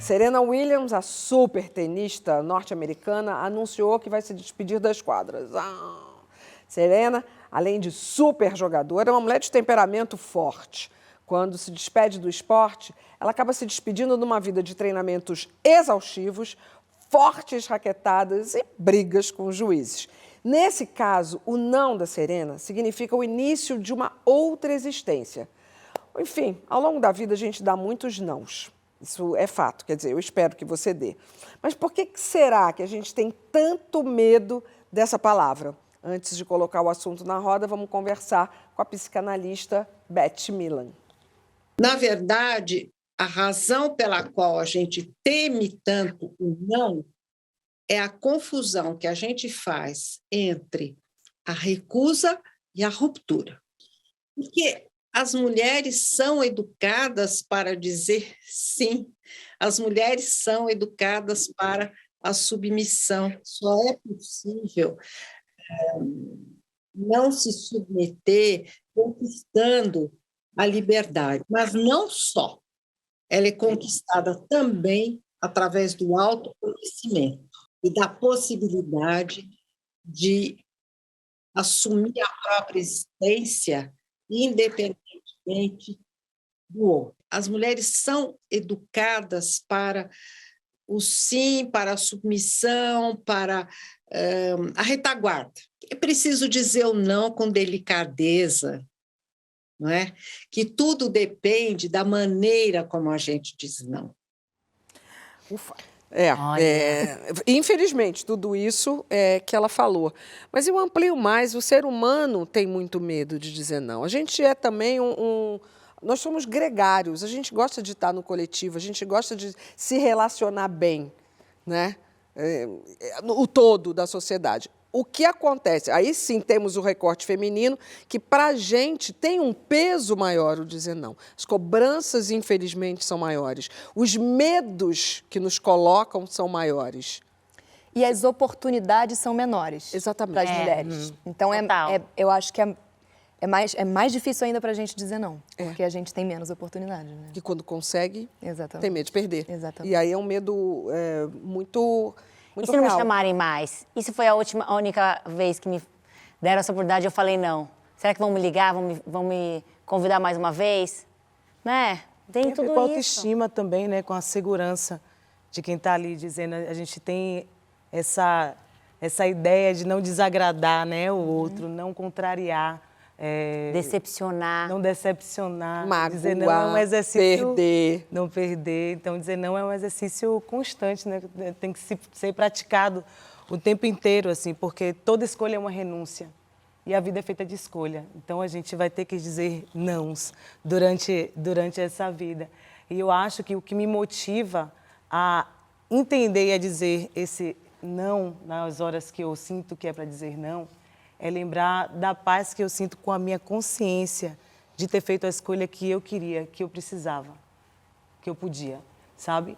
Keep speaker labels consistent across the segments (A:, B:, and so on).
A: Serena Williams, a super tenista norte-americana, anunciou que vai se despedir das quadras. Serena, além de super jogadora, é uma mulher de temperamento forte. Quando se despede do esporte, ela acaba se despedindo de uma vida de treinamentos exaustivos, fortes raquetadas e brigas com os juízes. Nesse caso, o não da Serena significa o início de uma outra existência. Enfim, ao longo da vida a gente dá muitos nãos. Isso é fato, quer dizer, eu espero que você dê. Mas por que será que a gente tem tanto medo dessa palavra? Antes de colocar o assunto na roda, vamos conversar com a psicanalista Beth Milan.
B: Na verdade, a razão pela qual a gente teme tanto o não é a confusão que a gente faz entre a recusa e a ruptura. Porque as mulheres são educadas para dizer sim, as mulheres são educadas para a submissão. Só é possível não se submeter conquistando a liberdade, mas não só. Ela é conquistada também através do autoconhecimento e da possibilidade de assumir a própria existência independentemente do outro. As mulheres são educadas para o sim, para a submissão, para a retaguarda. É preciso dizer o não com delicadeza, não é? Que tudo depende da maneira como a gente diz não.
A: Ufa. Infelizmente, tudo isso é que ela falou. Mas eu amplio mais, o ser humano tem muito medo de dizer não. A gente é também nós somos gregários, a gente gosta de estar no coletivo, a gente gosta de se relacionar bem, né? O todo da sociedade. O que acontece? Aí sim temos o recorte feminino, que para a gente tem um peso maior o dizer não. As cobranças, infelizmente, são maiores. Os medos que nos colocam são maiores.
C: E as oportunidades são menores.
A: Exatamente.
C: Para as mulheres. Então, eu acho que é mais difícil ainda para a gente dizer não. Porque a gente tem menos oportunidade. Né?
A: Que quando consegue,
C: Exatamente.
A: tem medo de perder.
C: Exatamente.
A: E aí é um medo muito
D: e se não me chamarem mais? E se foi a única vez que me deram essa oportunidade, eu falei não? Será que vão me ligar, vão me convidar mais uma vez? Né? Tem tudo isso.
E: Com a autoestima também, né? Com a segurança de quem está ali dizendo. A gente tem essa ideia de não desagradar, né, o outro, não contrariar.
D: Decepcionar.
E: Não decepcionar.
A: Magoar,
E: dizer não é um exercício...
A: perder.
E: Não perder. Então, dizer não é um exercício constante, né? Tem que ser praticado o tempo inteiro, assim, porque toda escolha é uma renúncia. E a vida é feita de escolha. Então, a gente vai ter que dizer nãos durante essa vida. E eu acho que o que me motiva a entender e a dizer esse não nas horas que eu sinto que é para dizer não, é lembrar da paz que eu sinto com a minha consciência de ter feito a escolha que eu queria, que eu precisava, que eu podia, sabe?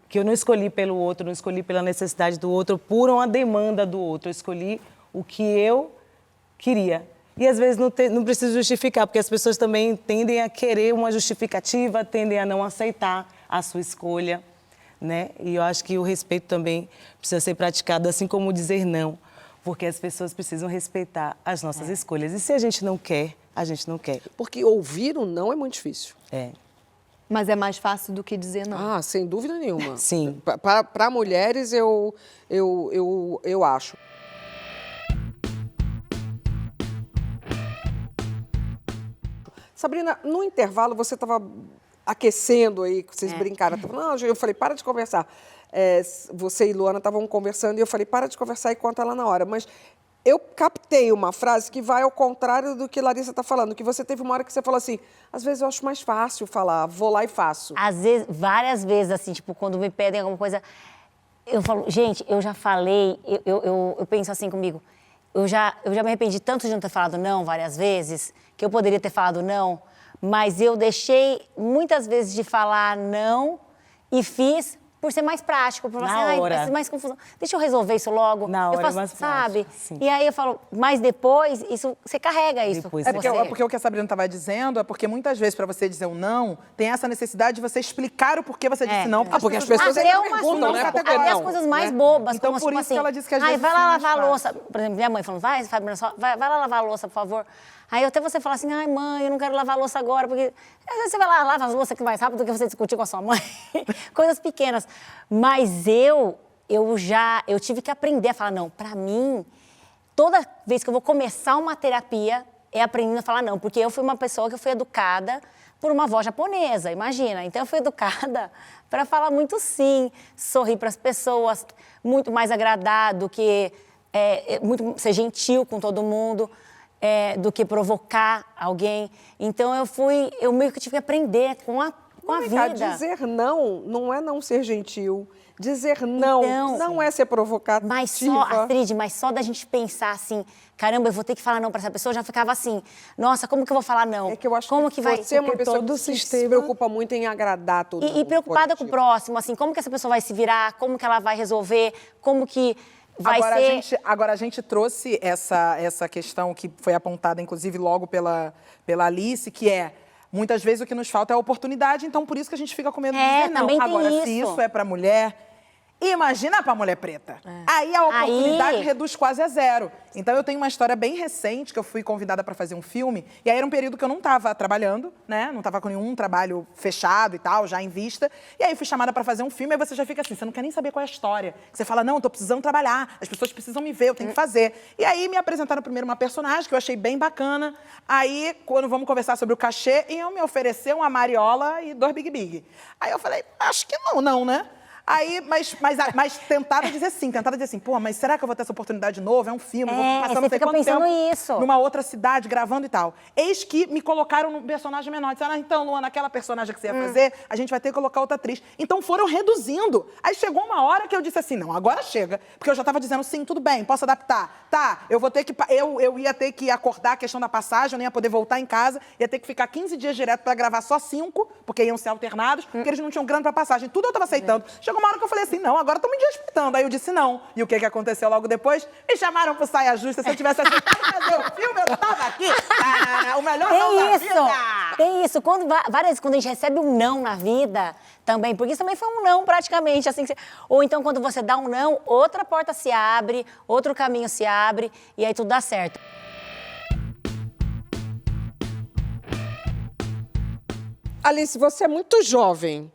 E: Que eu não escolhi pelo outro, não escolhi pela necessidade do outro, por uma demanda do outro. Eu escolhi o que eu queria. E às vezes não preciso justificar, porque as pessoas também tendem a querer uma justificativa, tendem a não aceitar a sua escolha, né? E eu acho que o respeito também precisa ser praticado, assim como dizer não. Porque as pessoas precisam respeitar as nossas escolhas. E se a gente não quer, a gente não quer.
A: Porque ouvir o não é muito difícil.
C: Mas é mais fácil do que dizer não.
A: Sem dúvida nenhuma.
E: Sim.
A: Para mulheres, eu acho. Sabrina, no intervalo você estava aquecendo aí, vocês brincaram. Não, eu falei, para de conversar. Você e Luana estavam conversando e eu falei, para de conversar e conta lá na hora. Mas eu captei uma frase que vai ao contrário do que Larissa está falando, que você teve uma hora que você falou assim, às vezes eu acho mais fácil falar, vou lá e faço.
D: Às vezes, várias vezes, assim, tipo, quando me pedem alguma coisa, eu falo, gente, eu já falei, eu penso assim comigo, eu já me arrependi tanto de não ter falado não várias vezes, que eu poderia ter falado não, mas eu deixei muitas vezes de falar não e fiz por ser mais prático, por falar
E: Na
D: assim,
E: hora.
D: vai ser mais confusão. Deixa eu resolver isso logo.
E: Na
D: eu
E: hora,
D: faço,
E: mais
D: sabe?
E: prático, sim.
D: E aí eu falo, mas depois, isso, você carrega isso.
E: Depois
D: com
E: você-
D: você.
F: É porque o que a Sabrina estava dizendo é porque muitas vezes, para você dizer um não, tem essa necessidade de você explicar o porquê você disse não.
A: porque as pessoas
D: Até
A: ainda
D: umas
A: perguntam,
D: coisas,
A: né? Por que
D: até
A: não?
D: as coisas mais
A: Né?
D: bobas.
F: Então,
D: como,
F: por
D: tipo
F: isso que
D: assim,
F: ela disse que às
D: ai,
F: vezes
D: vai lá
F: fica mais
D: lavar a
F: fácil.
D: louça. Por exemplo, minha mãe falando, vai, Fabiana, vai lá lavar a louça, por favor. Aí até você fala assim, ai, mãe, eu não quero lavar a louça agora, porque às vezes você vai lá, lava as louças que mais rápido do que você discutir com a sua mãe. Coisas pequenas. Mas eu tive que aprender a falar, não, pra mim, toda vez que eu vou começar uma terapia, é aprendendo a falar não. Porque eu fui uma pessoa que fui educada por uma avó japonesa, imagina. Então, eu fui educada para falar muito sim, sorrir para as pessoas, muito mais agradar do que ser gentil com todo mundo, do que provocar alguém. Então, eu meio que tive que aprender com a
A: Vem cá,
D: vida.
A: dizer não é não ser gentil. Dizer não
D: Então,
A: não é ser provocativa.
D: Mas só da gente pensar assim, caramba, eu vou ter que falar não para essa pessoa, eu já ficava assim, nossa, como que eu vou falar não?
A: É que eu acho
D: como
A: que
D: vai
A: você é uma
E: Porque
A: pessoa
E: todo
A: que se
E: sistema-
A: preocupa muito em agradar todo mundo.
D: E preocupada com o
A: coletivo.
D: próximo, assim, como que essa pessoa vai se virar, como que ela vai resolver, como que vai ser...
F: Agora, a gente trouxe essa questão que foi apontada, inclusive, logo pela Alice, que é, muitas vezes o que nos falta é a oportunidade, então por isso que a gente fica com medo de dizer não.
D: também tem
F: Agora, se
D: isso.
F: isso é pra mulher... Imagina pra mulher preta. Aí a oportunidade
D: Aí-
F: reduz quase a zero. Então eu tenho uma história bem recente que eu fui convidada para fazer um filme. E aí era um período que eu não estava trabalhando, né? Não estava com nenhum trabalho fechado e tal, já em vista. E aí fui chamada para fazer um filme. Aí você já fica assim, você não quer nem saber qual é a história. Você fala, não, eu tô precisando trabalhar. As pessoas precisam me ver, eu tenho que fazer. E aí me apresentaram primeiro uma personagem que eu achei bem bacana. Aí, quando vamos conversar sobre o cachê, iam me oferecer uma mariola e 2 Big Big. Aí eu falei, acho que não, né? Aí, mas tentaram dizer assim, pô, mas será que eu vou ter essa oportunidade de novo? É um filme, eu vou passar
D: você
F: não sei
D: fica
F: quanto
D: pensando
F: tempo
D: isso.
F: numa outra cidade, gravando e tal. Eis que me colocaram num personagem menor. Disseram, então, Luana, aquela personagem que você ia fazer, a gente vai ter que colocar outra atriz. Então foram reduzindo. Aí chegou uma hora que eu disse assim, não, agora chega. Porque eu já tava dizendo, sim, tudo bem, posso adaptar. Tá, eu vou ter que... Eu ia ter que acordar a questão da passagem, eu não ia poder voltar em casa, ia ter que ficar 15 dias direto pra gravar só 5, porque iam ser alternados, porque eles não tinham grana pra passagem. Tudo eu tava aceitando. Chegou uma hora que eu falei assim, não, agora estão me desrespeitando. Aí eu disse não. E o que aconteceu logo depois? Me chamaram pro Saia Justa. Se eu tivesse aceitado fazer o filme, eu tava aqui. O melhor não da vida.
D: Tem isso. Várias vezes, quando a gente recebe um não na vida, também, porque isso também foi um não praticamente. Assim, ou então, quando você dá um não, outra porta se abre, outro caminho se abre, e aí tudo dá certo.
A: Alice, você é muito jovem.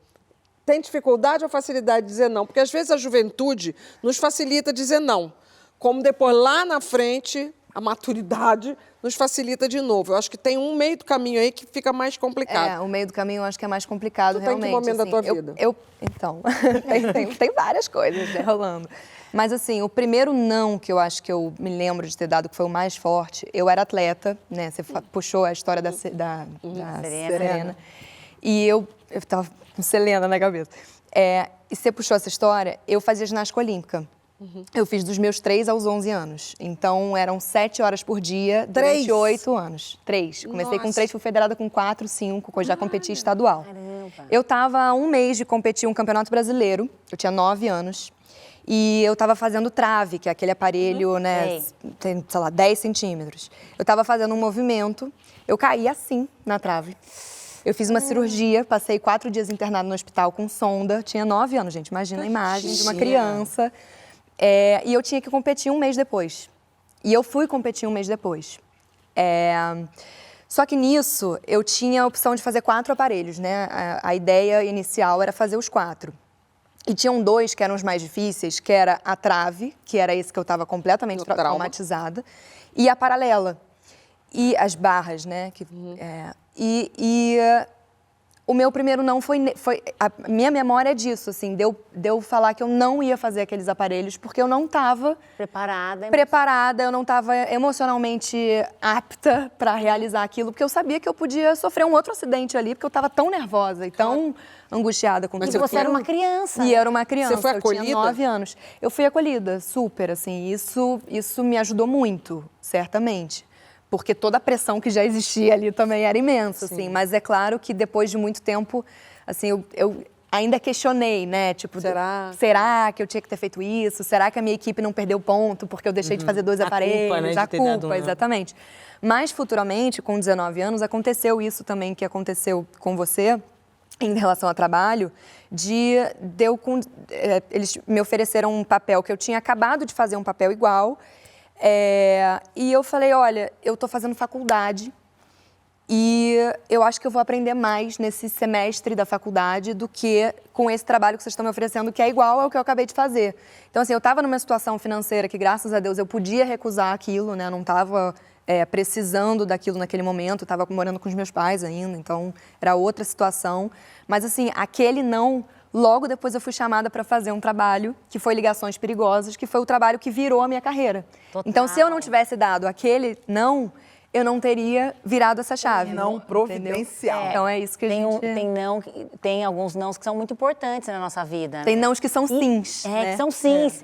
A: Tem dificuldade ou facilidade de dizer não? Porque às vezes a juventude nos facilita dizer não. Como depois, lá na frente, a maturidade nos facilita de novo. Eu acho que tem um meio do caminho aí que fica mais complicado.
C: O meio do caminho eu acho que é mais complicado,
A: Tu tá em que
C: realmente.
A: momento da
C: assim.
A: tua vida?
C: Então, tem várias coisas, né, rolando. Mas, assim, o primeiro não que eu acho que eu me lembro de ter dado, que foi o mais forte, eu era atleta, né? Você puxou a história da Serena. E eu tava com Selena na cabeça. E você puxou essa história, eu fazia ginástica olímpica. Eu fiz dos meus 3 aos 11 anos. Então, eram 7 horas por dia durante 8 anos. 3. Comecei com 3, fui federada com 4, 5, já competi estadual.
D: Caramba.
C: Eu estava há um mês de competir um campeonato brasileiro. Eu tinha 9 anos. E eu estava fazendo trave, que é aquele aparelho, né, tem, sei lá, 10 centímetros. Eu estava fazendo um movimento, eu caí assim na trave. Eu fiz uma cirurgia, passei 4 dias internado no hospital com sonda. Tinha 9 anos, gente, imagina a imagem de uma criança. E eu tinha que competir um mês depois. E eu fui competir um mês depois. Só que nisso, eu tinha a opção de fazer 4 aparelhos, né? A ideia inicial era fazer os 4. E tinham 2 que eram os mais difíceis, que era a trave, que era esse que eu estava completamente traumatizada, e a paralela. E as barras, né? O meu primeiro não foi... A minha memória é disso, assim, de eu falar que eu não ia fazer aqueles aparelhos, porque eu não estava preparada, eu não estava emocionalmente apta para realizar aquilo, porque eu sabia que eu podia sofrer um outro acidente ali, porque eu estava tão nervosa e tão angustiada com
D: Mas
C: tudo.
D: você era uma criança.
C: E era uma criança.
A: Você foi acolhida?
C: Eu tinha 9 anos. Eu fui acolhida, super, assim. Isso me ajudou muito, certamente. Porque toda a pressão que já existia ali também era imensa, assim. Mas é claro que depois de muito tempo, assim, ainda questionei, né? Tipo,
A: Será
C: que eu tinha que ter feito isso? Será que a minha equipe não perdeu ponto porque eu deixei de fazer 2 aparelhos?
E: Culpa, né, de
C: A
E: ter dado
C: culpa,
E: um-
C: exatamente. Mas, futuramente, com 19 anos, aconteceu isso também que aconteceu com você, em relação ao trabalho, eles me ofereceram um papel que eu tinha acabado de fazer um papel igual, e eu falei, olha, eu estou fazendo faculdade e eu acho que eu vou aprender mais nesse semestre da faculdade do que com esse trabalho que vocês estão me oferecendo, que é igual ao que eu acabei de fazer. Então, assim, eu estava numa situação financeira que, graças a Deus, eu podia recusar aquilo, né? Eu não estava precisando daquilo naquele momento, estava morando com os meus pais ainda, então era outra situação. Mas, assim, aquele não... Logo depois eu fui chamada para fazer um trabalho que foi Ligações Perigosas, que foi o trabalho que virou a minha carreira.
D: Total.
C: Então, se eu não tivesse dado aquele não, eu não teria virado essa chave.
F: Não providencial.
C: Então é isso que a gente...
D: Tem alguns nãos que são muito importantes na nossa vida.
C: Tem
D: né?
C: nãos que são sims. né?
D: Que são sims.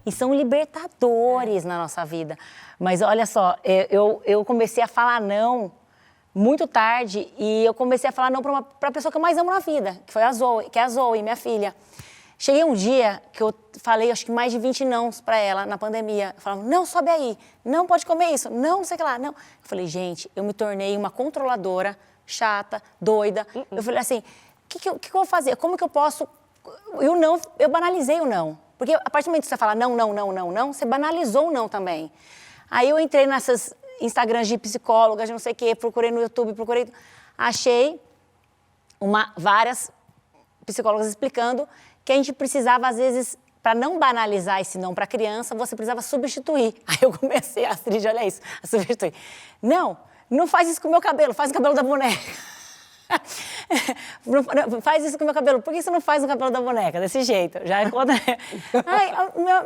D: E são libertadores na nossa vida. Mas olha só, eu comecei a falar não muito tarde e eu comecei a falar não para a pessoa que eu mais amo na vida, que foi a Zoe, minha filha. Cheguei um dia que eu falei, acho que mais de 20 nãos para ela na pandemia. Eu falava, não, sobe aí, não pode comer isso, não sei o que lá, não. Eu falei, gente, eu me tornei uma controladora, chata, doida. Eu falei assim, o que eu vou fazer? Como que eu posso... Eu banalizei o não. Porque a partir do momento que você fala não, você banalizou o não também. Aí eu entrei nessas Instagrams de psicólogas, de não sei o quê, procurei no YouTube, achei várias psicólogas explicando que a gente precisava, às vezes, para não banalizar esse não para a criança, você precisava substituir. Aí eu comecei, Astrid, olha isso, a substituir. Não faz isso com o meu cabelo, faz o cabelo da boneca. Não, faz isso com o meu cabelo. Por que você não faz o cabelo da boneca desse jeito? Já conta. Ai,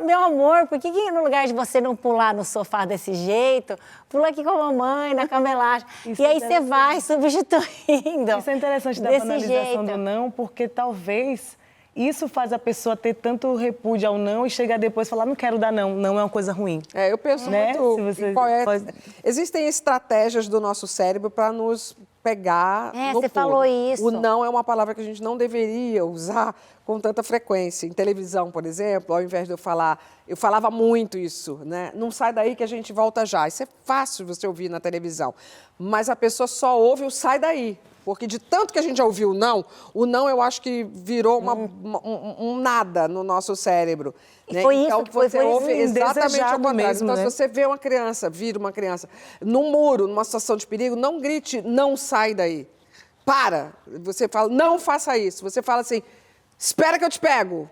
D: meu amor, por que no lugar de você não pular no sofá desse jeito, pula aqui com a mamãe, na cama elástica? E aí você vai substituindo.
E: Isso é interessante da
D: desse
E: banalização
D: jeito.
E: do não, porque talvez isso faz a pessoa ter tanto repúdio ao não e chegar depois e falar, não quero dar não, não é uma coisa ruim.
A: Eu penso
E: Né?
A: muito...
E: Se você
A: qual é...
E: pode-
A: Existem estratégias do nosso cérebro para nos pegar no
D: você
A: pulo.
D: falou isso.
A: O não é uma palavra que a gente não deveria usar com tanta frequência. Em televisão, por exemplo, ao invés de eu falava muito isso, né? Não sai daí que a gente volta já. Isso é fácil você ouvir na televisão. Mas a pessoa só ouve o sai daí. Porque de tanto que a gente já ouviu o não eu acho que virou um nada no nosso cérebro.
D: E
A: né?
D: foi
A: então,
D: isso, foi
A: você ouve exatamente ao
E: indesejado
A: contrário.
E: mesmo,
A: Então,
E: né?
A: se você vê vira uma criança, num muro, numa situação de perigo, não grite, não sai daí. Para. Você fala, não faça isso. Você fala assim, espera que eu te pego.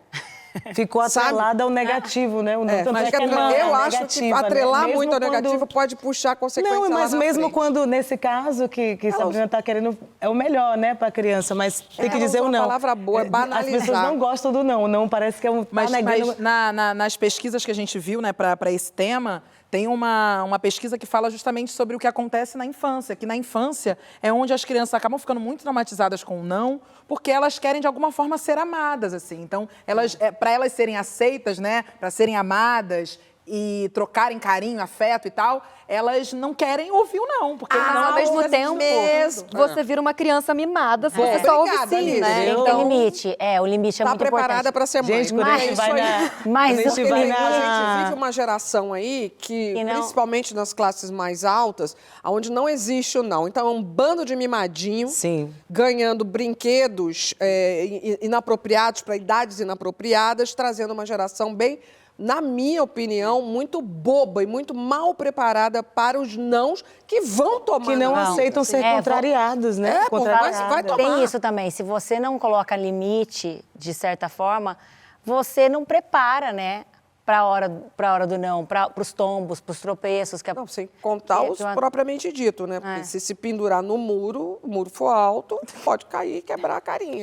E: Ficou
A: Sabe?
E: atrelada ao negativo, né? O não também
A: Mas
E: é uma
A: eu acho que
E: negativa, né?
A: atrelar
E: Mesmo
A: muito ao
E: quando-
A: negativo pode puxar consequência
E: Não,
A: lá
E: mas
A: na
E: mesmo
A: frente.
E: quando, nesse caso, que Sabrina está querendo, é o melhor, né, para a criança, mas tem que
A: Ela
E: dizer
A: usou
E: o não.
A: uma palavra boa, é
E: As
A: banalizar.
E: pessoas não gostam do não, o não parece que é um...
F: Mas,
E: tá negando...
F: nas pesquisas que a gente viu, né, para esse tema, tem uma pesquisa que fala justamente sobre o que acontece na infância, que na infância é onde as crianças acabam ficando muito traumatizadas com o não, porque elas querem de alguma forma ser amadas, assim. Então, para elas serem aceitas, né, para serem amadas e trocarem carinho, afeto e tal, elas não querem ouvir o não, porque
C: Mas,
F: não
C: ao mesmo
F: é
C: tempo,
F: mesmo.
C: você vira uma criança mimada se você
A: Obrigada,
C: só ouve sim,
A: Anísia.
C: né?
D: Tem que ter limite. O limite é
A: Está
D: muito
A: preparada
D: importante.
A: para ser mãe.
E: Gente, quando
A: É
E: a gente
A: isso
E: vai
A: aí.
E: na...
D: Mas
E: quando a gente
D: o
E: vai
A: A
E: na...
A: gente vive uma geração aí que,
D: E não-
A: principalmente nas classes mais altas, onde não existe o não. Então, é um bando de mimadinho
E: Sim.
A: ganhando brinquedos inapropriados para idades inapropriadas, trazendo uma geração bem, na minha opinião, muito boba e muito mal preparada para os nãos que vão tomar
E: Que não
A: na vida.
E: aceitam ser
D: É,
E: contrariados, né?
A: pô,
E: Contrariadas.
A: vai tomar.
D: Tem isso também. Se você não coloca limite, de certa forma, você não prepara, né? Para a hora do não, para os tombos, para os tropeços.
A: Não, sem contar os propriamente dito, né? Porque se pendurar no muro, o muro for alto, pode cair e quebrar a carinha.